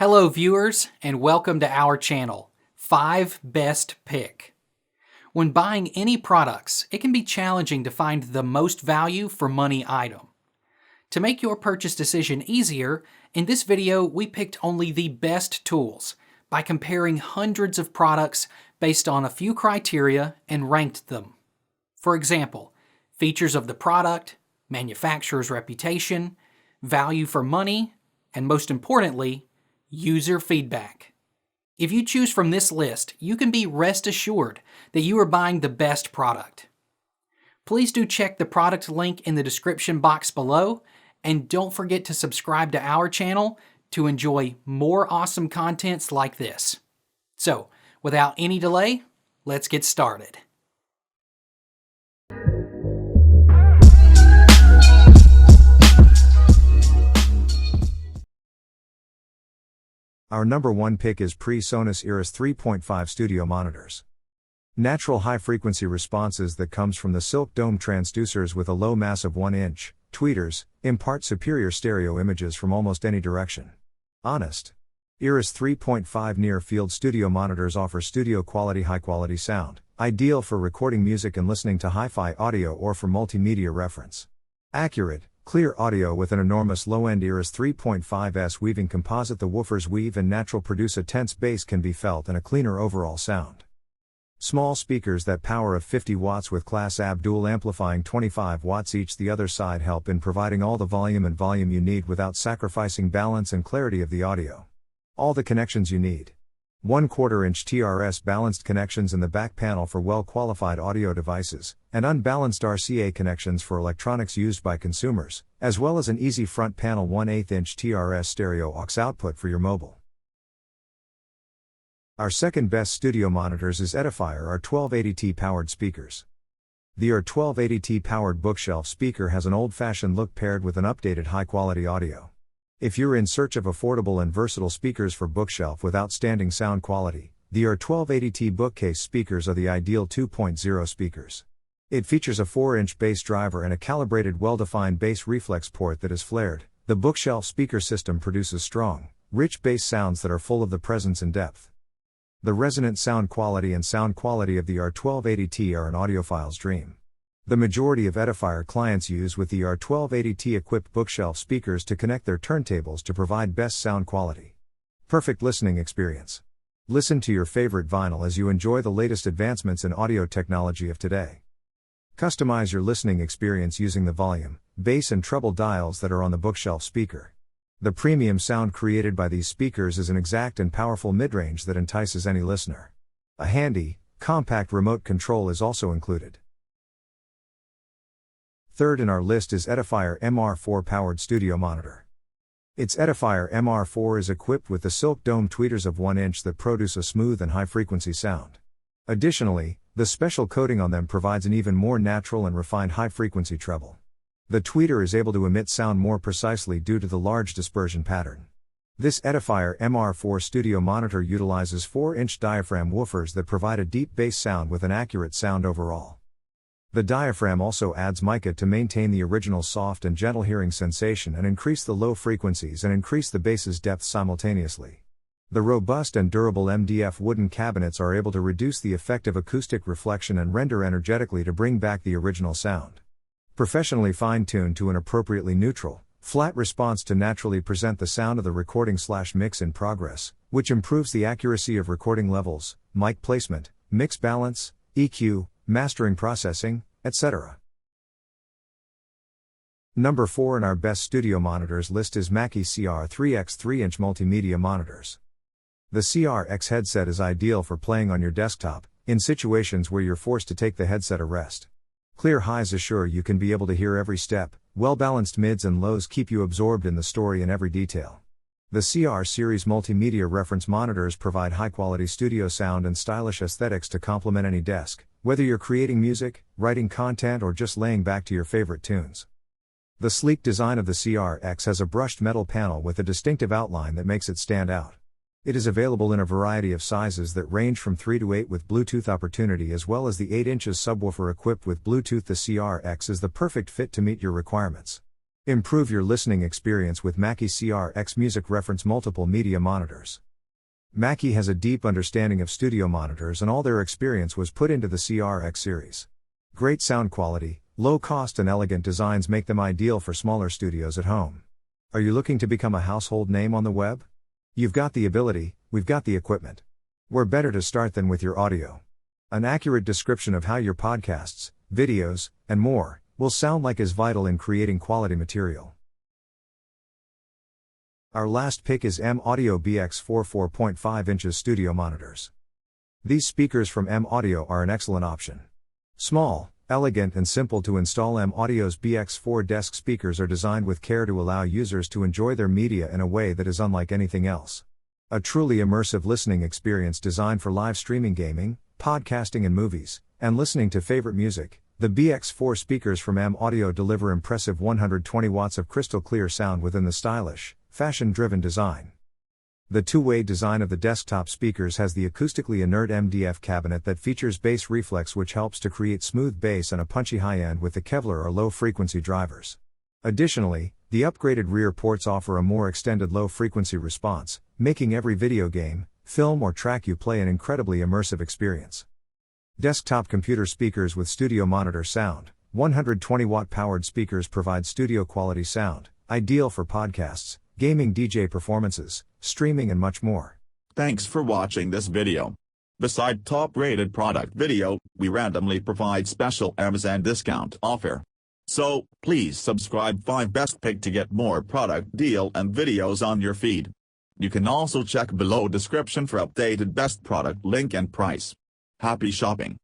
Hello viewers, and welcome to our channel, 5 Best Pick. When buying any products, it can be challenging to find the most value for money item. To make your purchase decision easier, in this video we picked only the best tools by comparing hundreds of products based on a few criteria and ranked them. For example, features of the product, manufacturer's reputation, value for money, and most importantly, user feedback. If you choose from this list, you can be rest assured that you are buying the best product. Please do check the product link in the description box below, and don't forget to subscribe to our channel to enjoy more awesome contents like this. So, without any delay, let's get started. Our number one pick is PreSonus Irus 3.5 studio monitors. Natural high-frequency responses that comes from the silk dome transducers with a low mass of 1 inch, tweeters, impart superior stereo images from almost any direction. Honest. Irus 3.5 near-field studio monitors offer studio-quality high-quality sound, ideal for recording music and listening to hi-fi audio or for multimedia reference. Accurate, clear audio with an enormous low-end Irus 3.5's weaving composite. The woofers weave and natural produce a tense bass can be felt and a cleaner overall sound. Small speakers that power of 50 watts with class AB dual amplifying 25 watts each the other side help in providing all the volume you need without sacrificing balance and clarity of the audio. All the connections you need. 1/4 inch TRS balanced connections in the back panel for well-qualified audio devices, and unbalanced RCA connections for electronics used by consumers, as well as an easy front panel 1/8 inch TRS stereo aux output for your mobile. Our second best studio monitors is Edifier R1280T powered speakers. The R1280T powered bookshelf speaker has an old-fashioned look paired with an updated high-quality audio. If you're in search of affordable and versatile speakers for bookshelf with outstanding sound quality, the R1280T bookcase speakers are the ideal 2.0 speakers. It features a 4-inch bass driver and a calibrated well-defined bass reflex port that is flared. The bookshelf speaker system produces strong, rich bass sounds that are full of the presence and depth. The resonant sound quality and sound quality of the R1280T are an audiophile's dream. The majority of Edifier clients use with the R1280T equipped bookshelf speakers to connect their turntables to provide best sound quality. Perfect listening experience. Listen to your favorite vinyl as you enjoy the latest advancements in audio technology of today. Customize your listening experience using the volume, bass and treble dials that are on the bookshelf speaker. The premium sound created by these speakers is an exact and powerful mid-range that entices any listener. A handy, compact remote control is also included. Third in our list is Edifier MR4 powered studio monitor. Its Edifier MR4 is equipped with the silk dome tweeters of 1 inch that produce a smooth and high-frequency sound. Additionally, the special coating on them provides an even more natural and refined high-frequency treble. The tweeter is able to emit sound more precisely due to the large dispersion pattern. This Edifier MR4 studio monitor utilizes 4-inch diaphragm woofers that provide a deep bass sound with an accurate sound overall. The diaphragm also adds mica to maintain the original soft and gentle hearing sensation and increase the low frequencies and increase the bass's depth simultaneously. The robust and durable MDF wooden cabinets are able to reduce the effect of acoustic reflection and render energetically to bring back the original sound. Professionally fine-tuned to an appropriately neutral, flat response to naturally present the sound of the recording/mix in progress, which improves the accuracy of recording levels, mic placement, mix balance, EQ, mastering processing, etc. Number 4 in our best studio monitors list is Mackie CRX 3-inch multimedia monitors. The CRX headset is ideal for playing on your desktop, in situations where you're forced to take the headset a rest. Clear highs assure you can be able to hear every step, well-balanced mids and lows keep you absorbed in the story in every detail. The CR series multimedia reference monitors provide high-quality studio sound and stylish aesthetics to complement any desk, whether you're creating music, writing content or just laying back to your favorite tunes. The sleek design of the CRX has a brushed metal panel with a distinctive outline that makes it stand out. It is available in a variety of sizes that range from 3 to 8 with Bluetooth opportunity as well as the 8 inches subwoofer equipped with Bluetooth. The CRX is the perfect fit to meet your requirements. Improve your listening experience with Mackie CRX Music Reference Multiple Media Monitors. Mackie has a deep understanding of studio monitors, and all their experience was put into the CRX series. Great sound quality, low cost and elegant designs make them ideal for smaller studios at home. Are you looking to become a household name on the web? You've got the ability, we've got the equipment. Where better to start than with your audio? An accurate description of how your podcasts, videos, and more will sound like is vital in creating quality material. Our last pick is MAudio BX4 4.5 inches studio monitors. These speakers from MAudio are an excellent option. Small, elegant and simple to install, MAudio's BX4 desk speakers are designed with care to allow users to enjoy their media in a way that is unlike anything else. A truly immersive listening experience designed for live streaming, gaming, podcasting and movies, and listening to favorite music. The BX4 speakers from MAudio deliver impressive 120 watts of crystal clear sound within the stylish, fashion-driven design. The two-way design of the desktop speakers has the acoustically inert MDF cabinet that features bass reflex, which helps to create smooth bass and a punchy high end with the Kevlar or low-frequency drivers. Additionally, the upgraded rear ports offer a more extended low-frequency response, making every video game, film or track you play an incredibly immersive experience. Desktop computer speakers with studio monitor sound. 120-watt powered speakers provide studio quality sound, ideal for podcasts, gaming, DJ performances, streaming and much more. Thanks for watching this video. Beside top-rated product video, we randomly provide special Amazon discount offer. So, please subscribe 5 Best Pick to get more product deal and videos on your feed. You can also check below description for updated best product link and price. Happy shopping!